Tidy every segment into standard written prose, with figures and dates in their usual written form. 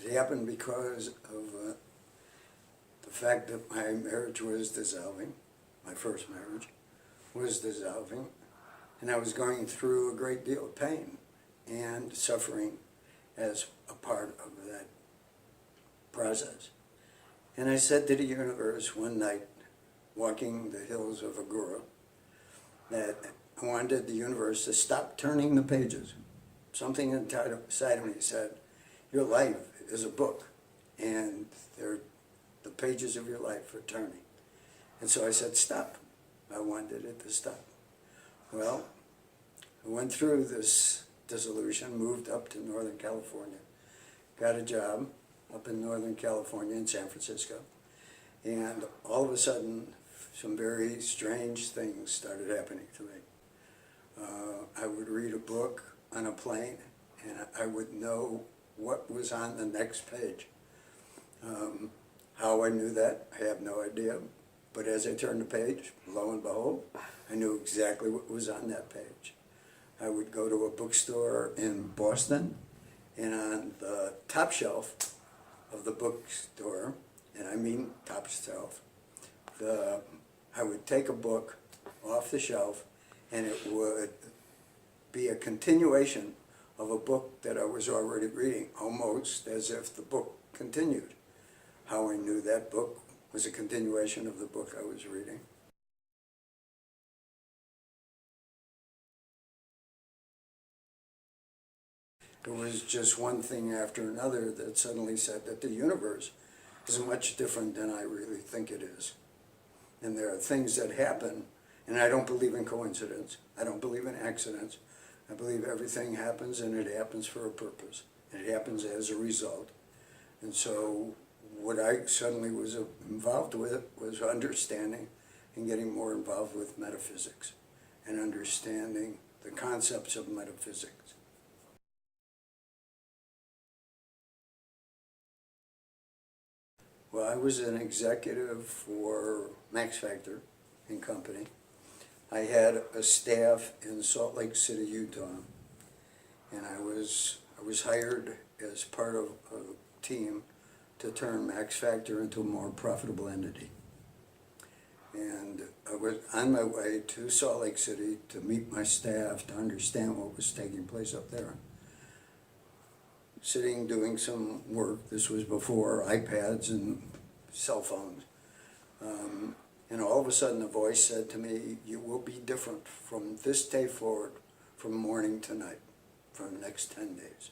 It happened because of the fact that my marriage was dissolving, my first marriage was dissolving, and I was going through a great deal of pain and suffering as a part of that process. And I said to the universe one night, walking the hills of Agora, that I wanted the universe to stop turning the pages. Something inside of me said, your life is a book, and the pages of your life are turning. And so I said, stop. I wanted it to stop. Well, I went through this dissolution, moved up to Northern California, got a job up in Northern California in San Francisco, and all of a sudden, some very strange things started happening to me. I would read a book on a plane, and I would know what was on the next page. How I knew that, I have no idea. But as I turned the page, lo and behold, I knew exactly what was on that page. I would go to a bookstore in Boston, and on the top shelf of the bookstore, and I mean top shelf, I would take a book off the shelf, and it would be a continuation of a book that I was already reading, almost as if the book continued. How I knew that book was a continuation of the book I was reading. It was just one thing after another that suddenly said that the universe is much different than I really think it is. And there are things that happen, and I don't believe in coincidence. I don't believe in accidents. I believe everything happens, and it happens for a purpose. And it happens as a result. And so what I suddenly was involved with was understanding and getting more involved with metaphysics and understanding the concepts of metaphysics. Well, I was an executive for Max Factor and Company. I had a staff in Salt Lake City, Utah, and I was hired as part of a team to turn Max Factor into a more profitable entity. And I was on my way to Salt Lake City to meet my staff, to understand what was taking place up there. Sitting doing some work. This was before iPads and cell phones. And all of a sudden a voice said to me, you will be different from this day forward, from morning to night, for the next 10 days.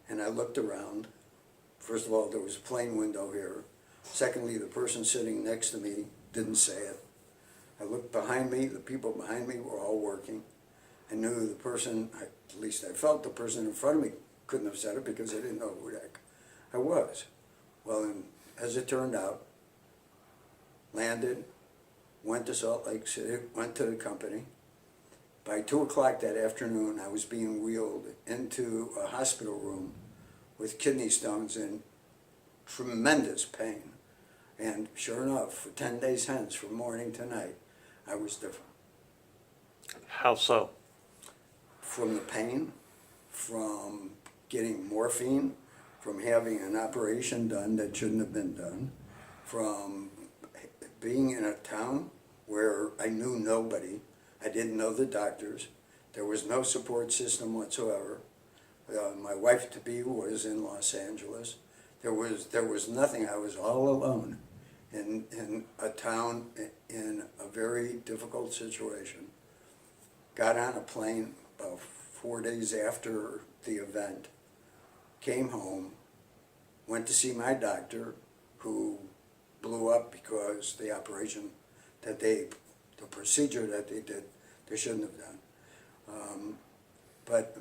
And I looked around. First of all, there was a plane window here. Secondly, the person sitting next to me didn't say it. I looked behind me. The people behind me were all working. I knew the person, at least I felt the person in front of me couldn't have said it because I didn't know who the heck I was. Well, and as it turned out, landed, went to Salt Lake City, went to the company. By 2 o'clock that afternoon, I was being wheeled into a hospital room with kidney stones and tremendous pain. And sure enough, for 10 days hence, from morning to night, I was different. How so? From the pain, from getting morphine, from having an operation done that shouldn't have been done, from being in a town where I knew nobody. I didn't know the doctors. There was no support system whatsoever. My wife-to-be was in Los Angeles. There was nothing. I was all alone in a town in a very difficult situation. Got on a plane about 4 days after the event, came home, went to see my doctor, who blew up because the operation that the procedure that they did, they shouldn't have done. But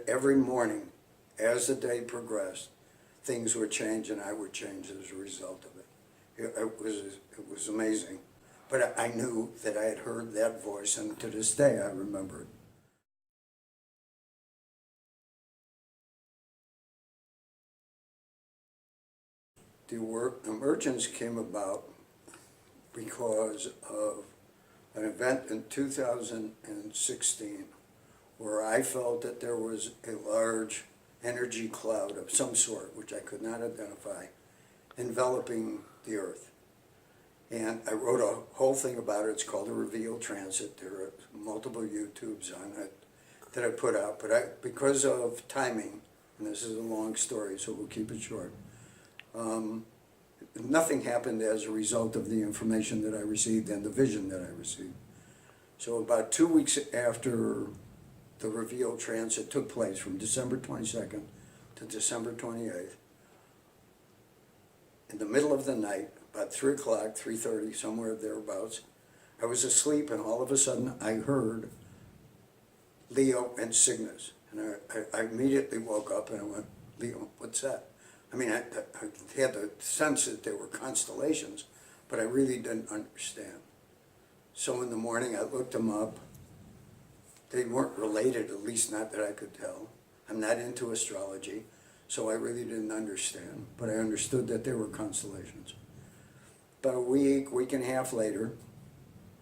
every morning, as the day progressed, things would change and I would change as a result of it. It was amazing. But I knew that I had heard that voice, and to this day I remember it. The emergence came about because of an event in 2016 where I felt that there was a large energy cloud of some sort, which I could not identify, enveloping the earth. And I wrote a whole thing about it. It's called a reveal transit. There are multiple YouTubes on it that I put out, but because of timing, and this is a long story, so we'll keep it short, nothing happened as a result of the information that I received and the vision that I received. So about 2 weeks after the reveal transit took place, from December 22nd to December 28th, in the middle of the night, about 3 o'clock, 3:30, somewhere thereabouts, I was asleep, and all of a sudden I heard Leo and Cygnus. And I immediately woke up and I went, Leo, what's that? I mean, I had the sense that there were constellations, but I really didn't understand. So in the morning I looked them up. They weren't related, at least not that I could tell. I'm not into astrology, so I really didn't understand, but I understood that there were constellations. About a week and a half later,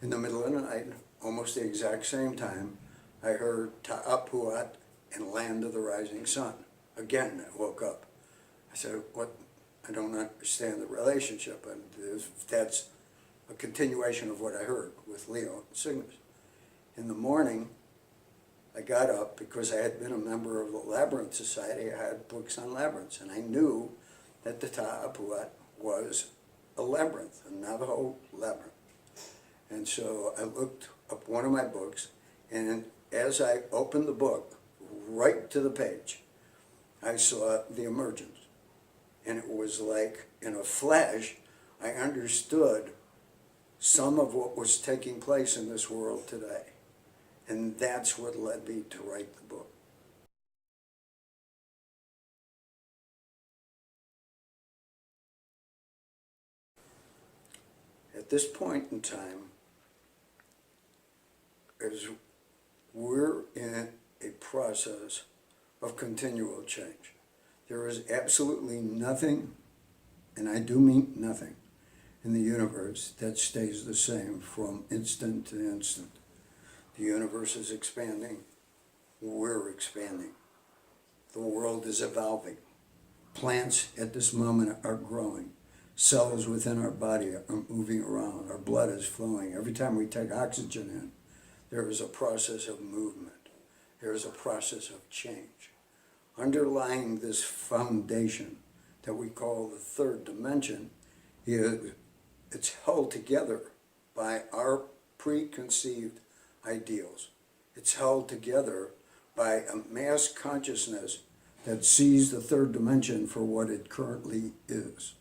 in the middle of the night, almost the exact same time, I heard Ta'apuat and Land of the Rising Sun. Again, I woke up. I said, what? I don't understand the relationship. And that's a continuation of what I heard with Leo and Cygnus. In the morning, I got up because I had been a member of the Labyrinth Society. I had books on labyrinths, and I knew that the Ta'apuat was a labyrinth, a Navajo labyrinth. And so I looked up one of my books, and as I opened the book, right to the page, I saw The Emergence. And it was like, in a flash, I understood some of what was taking place in this world today. And that's what led me to write the book. At this point in time, as we're in a process of continual change, there is absolutely nothing, and I do mean nothing, in the universe that stays the same from instant to instant. The universe is expanding, we're expanding. The world is evolving. Plants at this moment are growing. Cells within our body are moving around. Our blood is flowing. Every time we take oxygen in, there is a process of movement. There is a process of change. Underlying this foundation that we call the third dimension, it's held together by our preconceived ideals. It's held together by a mass consciousness that sees the third dimension for what it currently is.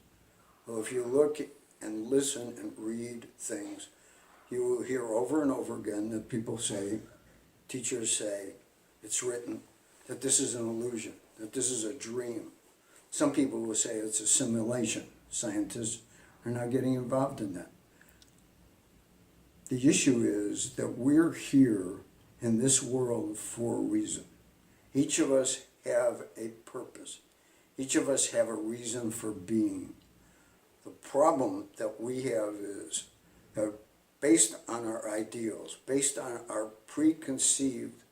Well, if you look and listen and read things, you will hear over and over again that people say, teachers say, it's written, that this is an illusion, that this is a dream. Some people will say it's a simulation. Scientists are now getting involved in that. The issue is that we're here in this world for a reason. Each of us have a purpose. Each of us have a reason for being. The problem that we have is that based on our ideals, based on our preconceived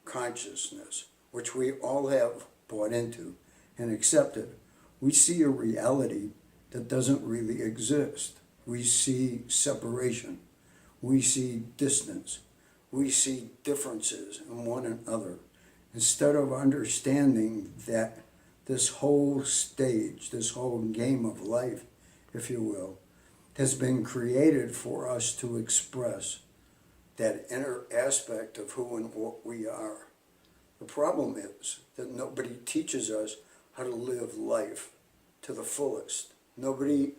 consciousness, which we all have bought into and accepted, we see a reality that doesn't really exist. We see separation. We see distance. We see differences in one another. Instead of understanding that this whole stage, this whole game of life, if you will, has been created for us to express that inner aspect of who and what we are. The problem is that nobody teaches us how to live life to the fullest. Nobody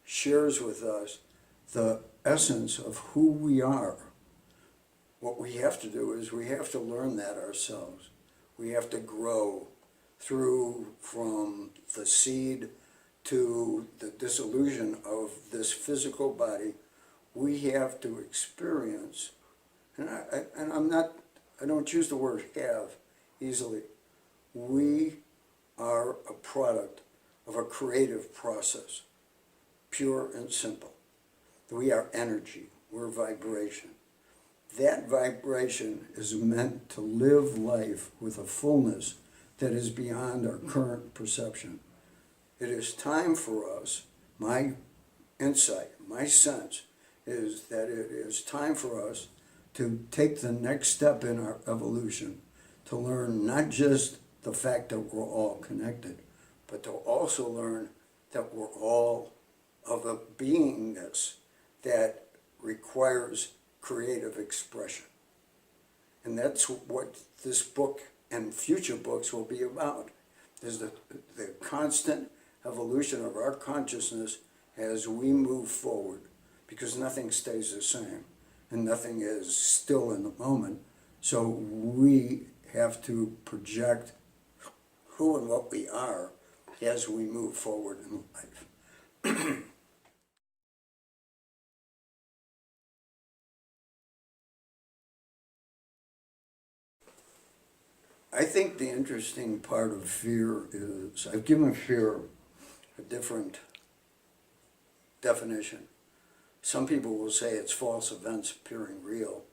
shares with us the essence of who we are. What we have to do is we have to learn that ourselves. We have to grow through from the seed to the dissolution of this physical body. We have to experience, and I don't choose the word have easily. We are a product of a creative process, pure and simple. We are energy, we're vibration. That vibration is meant to live life with a fullness that is beyond our current perception. It is time for us, my insight, my sense is that it is time for us to take the next step in our evolution, to learn not just the fact that we're all connected, but to also learn that we're all of a beingness that requires creative expression. And that's what this book and future books will be about, is the constant evolution of our consciousness as we move forward, because nothing stays the same and nothing is still in the moment. So we have to project who and what we are as we move forward in life. I think the interesting part of fear is, I've given fear a different definition. Some people will say it's false events appearing real.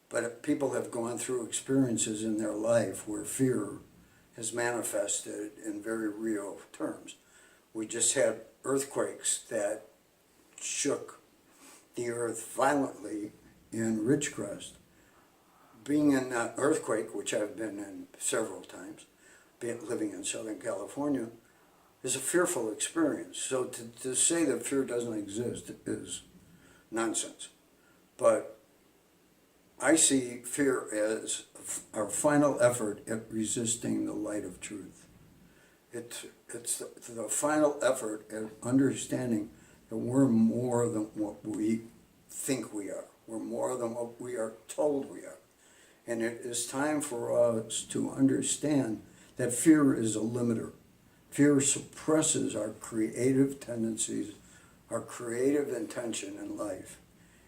But people have gone through experiences in their life where fear has manifested in very real terms. We just had earthquakes that shook the earth violently in Ridgecrest. Being in that earthquake, which I've been in several times, living in Southern California, is a fearful experience. So to say that fear doesn't exist is nonsense. But I see fear as our final effort at resisting the light of truth. It's the final effort at understanding that we're more than what we think we are. We're more than what we are told we are. And it is time for us to understand that fear is a limiter. Fear suppresses our creative tendencies, our creative intention in life.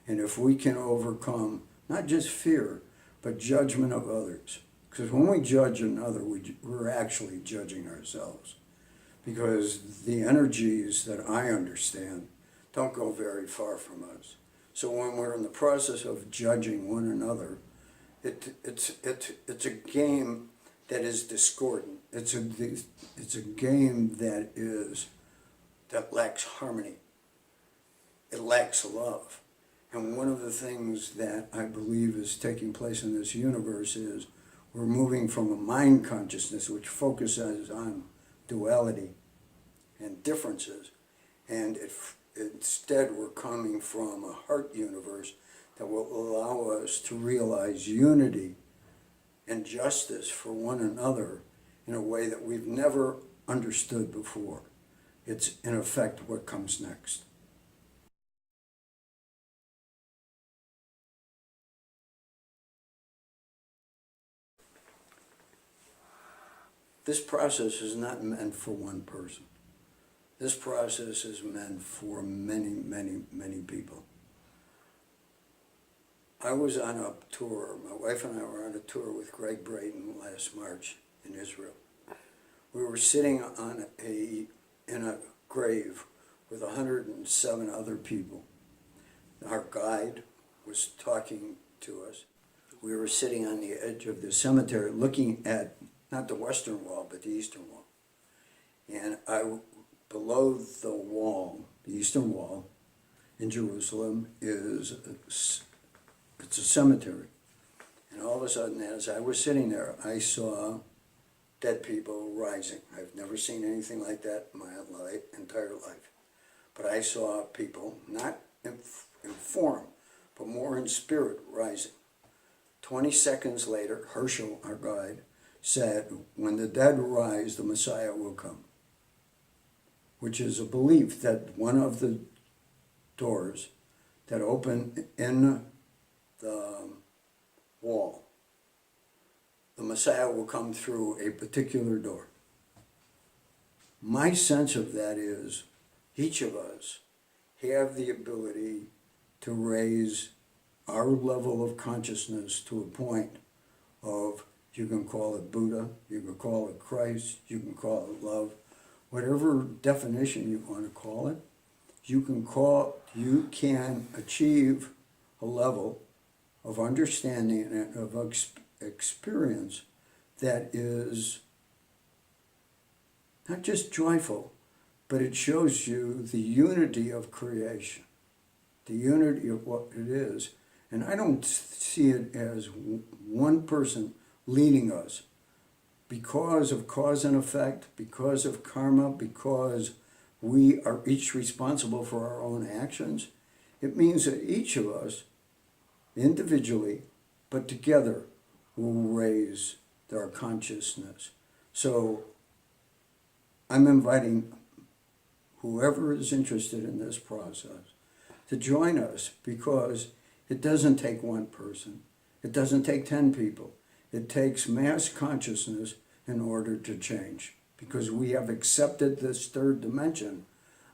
And if we can overcome not just fear, but judgment of others. Because when we judge another, we're actually judging ourselves. Because the energies that I understand don't go very far from us. So when we're in the process of judging one another, it's a game that is discordant. It's a game that lacks harmony. It lacks love. And one of the things that I believe is taking place in this universe is we're moving from a mind consciousness which focuses on duality and differences, and instead we're coming from a heart universe that will allow us to realize unity and justice for one another in a way that we've never understood before. It's in effect what comes next. This process is not meant for one person. This process is meant for many, many, many people. I was on a tour, my wife and I were on a tour with Greg Braden last March in Israel. We were sitting in a grave with 107 other people. Our guide was talking to us. We were sitting on the edge of the cemetery looking at not the western wall, but the eastern wall. And below the wall, the eastern wall in Jerusalem it's a cemetery. And all of a sudden, as I was sitting there, I saw dead people rising. I've never seen anything like that in my entire life. But I saw people, not in form, but more in spirit, rising. 20 seconds later, Herschel, our guide, said, when the dead rise, the Messiah will come. Which is a belief that one of the doors that open in the wall, the Messiah will come through a particular door. My sense of that is each of us have the ability to raise our level of consciousness to a point of, you can call it Buddha, you can call it Christ, you can call it love, whatever definition you want to call it, you can achieve a level of understanding and of experience that is not just joyful, but it shows you the unity of creation, the unity of what it is. And I don't see it as one person leading us because of cause and effect, because of karma, because we are each responsible for our own actions. It means that each of us, individually, but together, will raise our consciousness. So I'm inviting whoever is interested in this process to join us, because it doesn't take one person. It doesn't take 10 people. It takes mass consciousness in order to change, because we have accepted this third dimension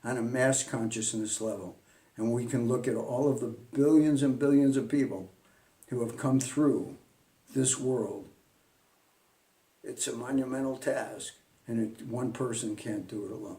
on a mass consciousness level. And we can look at all of the billions and billions of people who have come through this world. It's a monumental task, and one person can't do it alone.